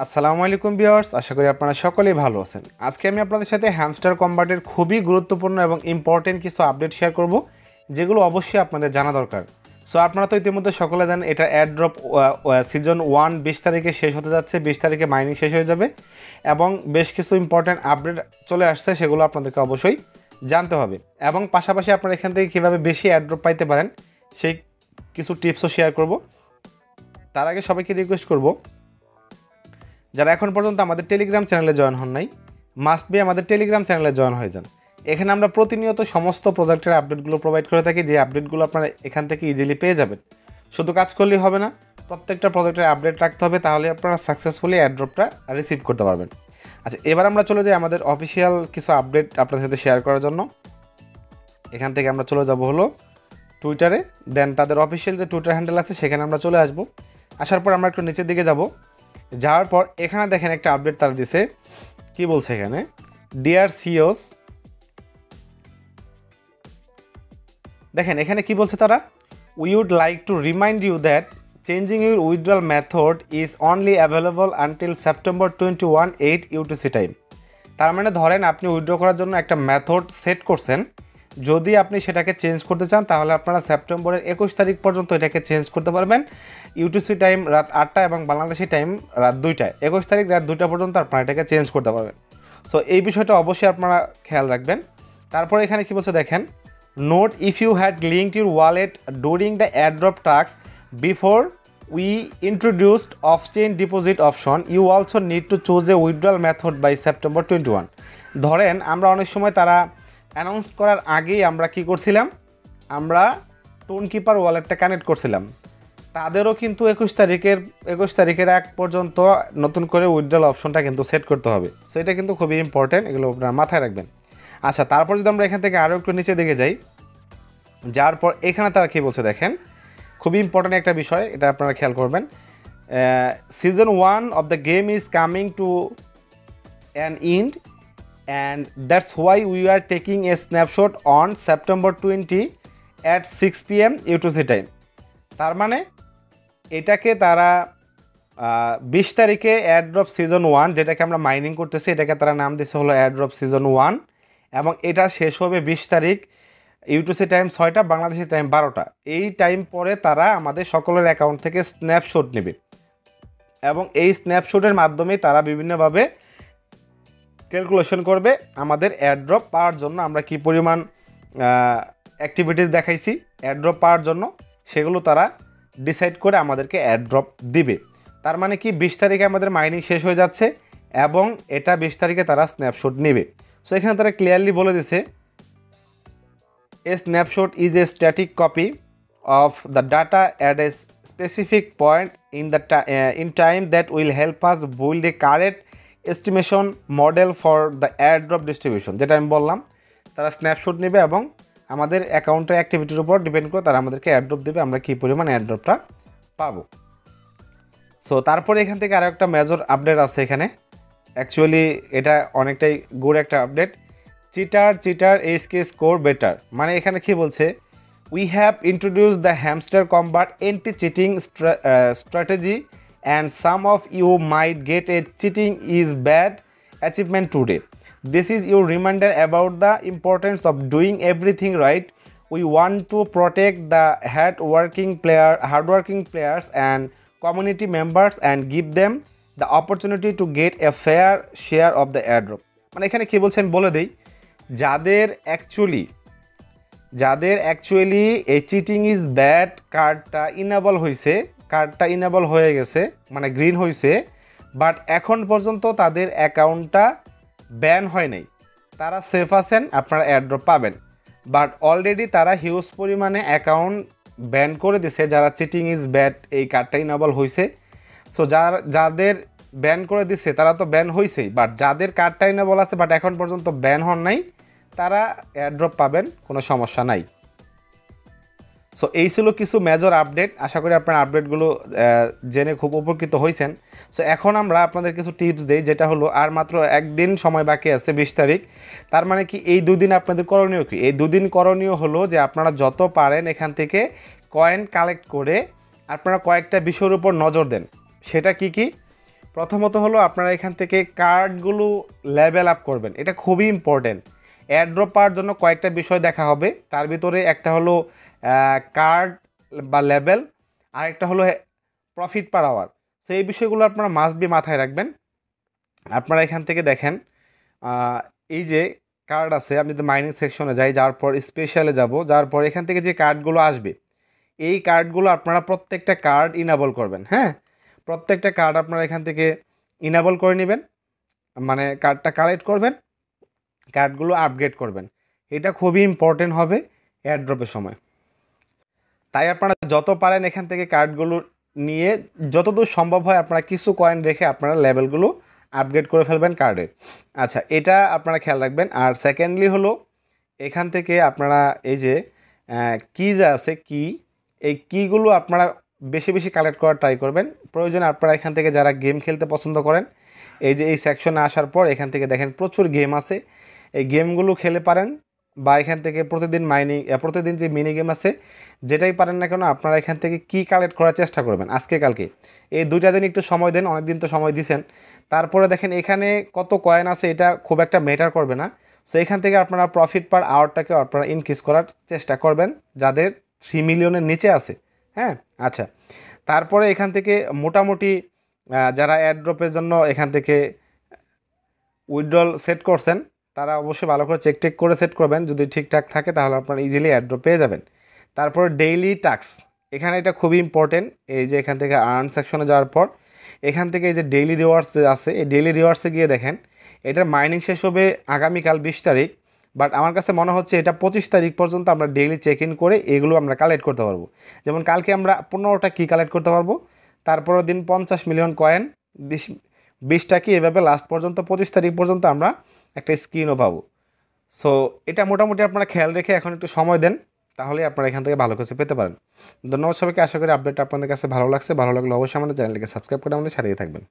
আসসালামু আলাইকুম ভিউয়ার্স, আশা করি আপনারা সকলেই ভালো আছেন। আজকে আমি আপনাদের সাথে হ্যামস্টার কম্বাটের খুবই গুরুত্বপূর্ণ এবং ইম্পর্টেন্ট কিছু আপডেট শেয়ার করব, যেগুলো অবশ্যই আপনাদের জানা দরকার। সো আপনারা তো ইতিমধ্যে সকলে জানেন এটা অ্যাড্রপ সিজন 1 20 তারিখে শেষ হতে যাচ্ছে, 20 তারিখে মাইনিং শেষ হয়ে যাবে এবং বেশ কিছু ইম্পর্টেন্ট আপডেট চলে আসছে, সেগুলো আপনাদেরকে অবশ্যই জানতে হবে। এবং পাশাপাশি আপনারা এখান থেকে কীভাবে বেশি অ্যাড্রপ পাইতে পারেন সেই কিছু টিপসও শেয়ার করব। তার আগে সবাইকে রিকোয়েস্ট করব, যারা এখন পর্যন্ত আমাদের টেলিগ্রাম চ্যানেলে জয়েন হন নাই, মাস্ট বি আমাদের টেলিগ্রাম চ্যানেলে জয়েন হয়ে যান। এখানে আমরা প্রতিনিয়ত সমস্ত প্রজেক্টের আপডেটগুলো প্রোভাইড করে থাকি, যে আপডেটগুলো আপনারা এখান থেকে ইজিলি পেয়ে যাবেন। শুধু কাজ করলেই হবে না, প্রত্যেকটা প্রজেক্টের আপডেট রাখতে হবে, তাহলে আপনারা সাকসেসফুলি অ্যাড্রপটা রিসিভ করতে পারবেন। আচ্ছা, এবার আমরা চলে যাই আমাদের অফিসিয়াল কিছু আপডেট আপনাদের সাথে শেয়ার করার জন্য। এখান থেকে আমরা চলে যাব হলো টুইটারে, দেন তাদের অফিসিয়াল যে টুইটার হ্যান্ডেল আছে সেখানে আমরা চলে আসব। আসার পর আমরা একটু নিচের দিকে যাব, যাওয়ার পর এখানে দেখেন একটা আপডেট তারা দিছে। কি বলছে এখানে, ডিয়ার সিওস, দেখেন এখানে কি বলছে তারা, we would like to remind you that changing your withdrawal method is only available until September 21 8 UTC time. তার মানে ধরেন আপনি উইথড্র করার জন্য একটা মেথড সেট করছেন, যদি আপনি সেটাকে চেঞ্জ করতে চান তাহলে আপনারা সেপ্টেম্বরের 21 তারিখ পর্যন্ত এটাকে চেঞ্জ করতে পারবেন। ইউটিসি টাইম রাত 8টা এবং বাংলাদেশি টাইম রাত 2টায়, 21 তারিখ রাত 2টা পর্যন্ত আপনারা এটাকে চেঞ্জ করতে পারবেন। সো এই বিষয়টা অবশ্যই আপনারা খেয়াল রাখবেন। তারপরে এখানে কি বলছে দেখেন, note if you had linked your wallet during the airdrop task before we introduced off chain deposit option, you also need to choose a withdrawal method by September 21। ধরেন আমরা অনেক সময় তারা অ্যানাউন্স করার আগেই আমরা কি করছিলাম, আমরা টোন কিপার ওয়ালেটটা কানেক্ট করছিলাম, তাদেরও কিন্তু 21 তারিখের আগ পর্যন্ত নতুন করে উইথড্রল অপশনটা কিন্তু সেট করতে হবে। সো এটা কিন্তু খুবই ইম্পর্টেন্ট, এগুলো আপনারা মাথায় রাখবেন। আচ্ছা, তারপর যদি আমরা এখান থেকে আরও একটু নিচে দিকে যাই, যার পর এখানে তারা কী বলছে দেখেন, খুবই ইম্পর্টেন্ট একটা বিষয়, এটা আপনারা খেয়াল করবেন। Season 1 of the game is coming to an end and that's why we are taking a snapshot on September 20 at 6 PM UTC time। তার মানে এটাকে তারা 20 তারিখে অ্যাড্রপ সিজন 1, যেটাকে আমরা মাইনিং করতেছি, এটাকে তারা নাম দিচ্ছে হলো অ্যাড্রপ সিজন 1 এবং এটা শেষ হবে 20 তারিখ ইউটিসি টাইম 6টা, বাংলাদেশি টাইম 12টা। এই টাইম পরে তারা আমাদের সকলের অ্যাকাউন্ট থেকে স্ন্যাপশট নেবে এবং এই স্ন্যাপশটের মাধ্যমে তারা বিভিন্নভাবে ক্যালকুলেশন করবে আমাদের অ্যাড্রপ পাওয়ার জন্য আমরা কি পরিমাণ অ্যাক্টিভিটিস দেখাইছি অ্যাড্রপ পাওয়ার জন্য, সেগুলো তারা ডিসাইড করে আমাদেরকে অ্যাড্রপ দিবে। তার মানে কি 20 তারিখে আমাদের মাইনিং শেষ হয়ে যাচ্ছে এবং এটা 20 তারিখে তারা স্ন্যাপশট নেবে। সো এখানে তারা ক্লিয়ারলি বলে দিছে, a snapshot is a static copy of the data at a specific point in time that will help us build a correct estimation model for the airdrop distribution. যেটা আমি বললাম, তারা snapshot নেবে এবং আমাদের অ্যাকাউন্টের অ্যাক্টিভিটির উপর ডিপেন্ড করে তারা আমাদেরকে অ্যাড্রপ দেবে, আমরা কী পরিমাণ অ্যাড্রপটা পাবো। সো তারপরে এখান থেকে আরও একটা মেজর আপডেট আছে এখানে, অ্যাকচুয়ালি এটা অনেকটাই গুড একটা update. Cheater HK score better, মানে এখানে কি বলছে, we have introduce the Hamster Kombat anti cheating strategy and some of you might get a cheating is bad achievement today. This is your reminder about the importance of doing everything right. We want to protect the hardworking players and community members and give them the opportunity to get a fair share of the airdrop. মানে এখানে কি বলছেন বলে দেই, যাদের actually এই cheating is bad কার্ডটা enable হয়ে গেছে, মানে গ্রিন হয়েছে, বাট এখন পর্যন্ত তাদের অ্যাকাউন্টটা ব্যান হয় নাই, তারা সেফ আছেন, আপনারা অ্যাড্রপ পাবেন। বাট অলরেডি তারা হিউজ পরিমাণে অ্যাকাউন্ট ব্যান করে দিছে, যারা চিটিং ইজ ব্যাড এই কার্ডটা ইনেবল হয়েছে। সো যাদের ব্যান করে দিছে তারা তো ব্যান হয়েছেই, বাট যাদের কার্ডটা ইনেবল আছে বাট এখন পর্যন্ত ব্যান হন নাই, তারা অ্যাড্রপ পাবেন, কোনো সমস্যা নাই। সো এই ছিল কিছু মেজর আপডেট, আশা করি আপনারা আপডেটগুলো জেনে খুব উপকৃত হয়েছেন। সো এখন আমরা আপনাদের কিছু টিপস দিই, যেটা হলো আর মাত্র একদিন সময় বাকি আছে 20 তারিখ। তার মানে কি এই দুদিন আপনাদের করণীয় কি, এই দুদিন করণীয় হলো যে আপনারা যত পারেন এখান থেকে কয়েন কালেক্ট করে আপনারা কয়েকটা বিষয়ের উপর নজর দেন। সেটা কি কি, প্রথমত হলো আপনারা এখান থেকে কার্ডগুলো লেভেল আপ করবেন, এটা খুবই ইম্পর্টেন্ট। এয়ারড্রপ পাওয়ার জন্য কয়েকটা বিষয় দেখা হবে, তার ভিতরে একটা হলো কার্ড বা লেভেল, আর একটা হলো প্রফিট পার আওয়ার। সো এই বিষয়গুলো আপনারা মাস্ট বি মাথায় রাখবেন। আপনারা এখান থেকে দেখেন এই যে কার্ড আছে, আমি যদি মাইনিং সেকশনে যাই, যাওয়ার পর স্পেশালে যাব, যাওয়ার পর এখান থেকে যে কার্ডগুলো আসবে এই কার্ডগুলো আপনারা প্রত্যেকটা কার্ড ইনেবল করবেন। হ্যাঁ, প্রত্যেকটা কার্ড আপনারা এখান থেকে ইনেবল করে নেবেন, মানে কার্ডটা কালেক্ট করবেন, কার্ডগুলো আপগ্রেড করবেন। এটা খুবই ইম্পর্টেন্ট হবে এয়ারড্রপের সময়। তাই আপনারা যত পারেন এখান থেকে কার্ডগুলো নিয়ে যতদূর সম্ভব হয় আপনারা কিছু কয়েন রেখে আপনারা লেভেলগুলো আপগ্রেড করে ফেলবেন কার্ডে। আচ্ছা, এটা আপনারা খেয়াল রাখবেন। আর সেকেন্ডলি হলো এখান থেকে আপনারা এই যে কি যা আছে কি, এই কিগুলো আপনারা বেশি বেশি কালেক্ট করার ট্রাই করবেন। প্রয়োজনে আপনারা এখান থেকে যারা গেম খেলতে পছন্দ করেন, এই যে এই সেকশনে আসার পর এখান থেকে দেখেন প্রচুর গেম আছে, এই গেমগুলো খেলে পারেন, বা এখান থেকে প্রতিদিন যে মিনি গেম আছে যেটাই পারেন না কেন আপনারা এখান থেকে কি কালেক্ট করার চেষ্টা করবেন আজকে কালকে, এই 2টা দিন একটু সময় দেন, অনেক দিন তো সময় দিছেন। তারপরে দেখেন এখানে কত কয়েন আছে এটা খুব একটা ম্যাটার করবে না। সো এখান থেকে আপনারা প্রফিট পার আওয়ারটাকে আপনারা ইনক্রিজ করার চেষ্টা করবেন যাদের 3 মিলিয়নের নিচে আছে। হ্যাঁ, আচ্ছা, তারপরে এখান থেকে মোটামুটি যারা অ্যাড্রপের জন্য এখান থেকে উইথড্রল সেট করছেন তারা অবশ্যই ভালো করে চেক করে সেট করবেন, যদি ঠিকঠাক থাকে তাহলে আপনারা ইজিলি অ্যাড্রপ পেয়ে যাবেন। তারপর ডেইলি টাস্ক, এখানে এটা খুবই ইম্পর্টেন্ট। এই যে এখান থেকে আর্ন সেকশনে যাওয়ার পর এখান থেকে এই যে ডেইলি রিওয়ার্ডস আছে, এই ডেইলি রিওয়ার্ডসে গিয়ে দেখেন এটার মাইনিং শেষ হবে আগামীকাল 20 তারিখ, বাট আমার কাছে মনে হচ্ছে এটা 25 তারিখ পর্যন্ত আমরা ডেইলি চেক ইন করে এগুলো আমরা কালেক্ট করতে পারবো। যেমন কালকে আমরা 15টা কি কালেক্ট করতে পারবো, তারপরের দিন 50 মিলিয়ন কয়েন, 20টা কি, এভাবে লাস্ট পর্যন্ত 25 তারিখ পর্যন্ত আমরা একটা স্ক্রিনও পাবো। সো এটা মোটামুটি আপনারা খেয়াল রেখে এখন একটু সময় দেন, তাহলে আপনারা এখান থেকে ভালো কিছু পেতে পারেন। ধন্যবাদ সবাইকে, আশা করি আপডেটটা আপনাদের কাছে ভালো লাগছে। ভালো লাগলে অবশ্যই আমাদের চ্যানেলটিকে সাবস্ক্রাইব করে আমাদের সাথেই থাকবেন।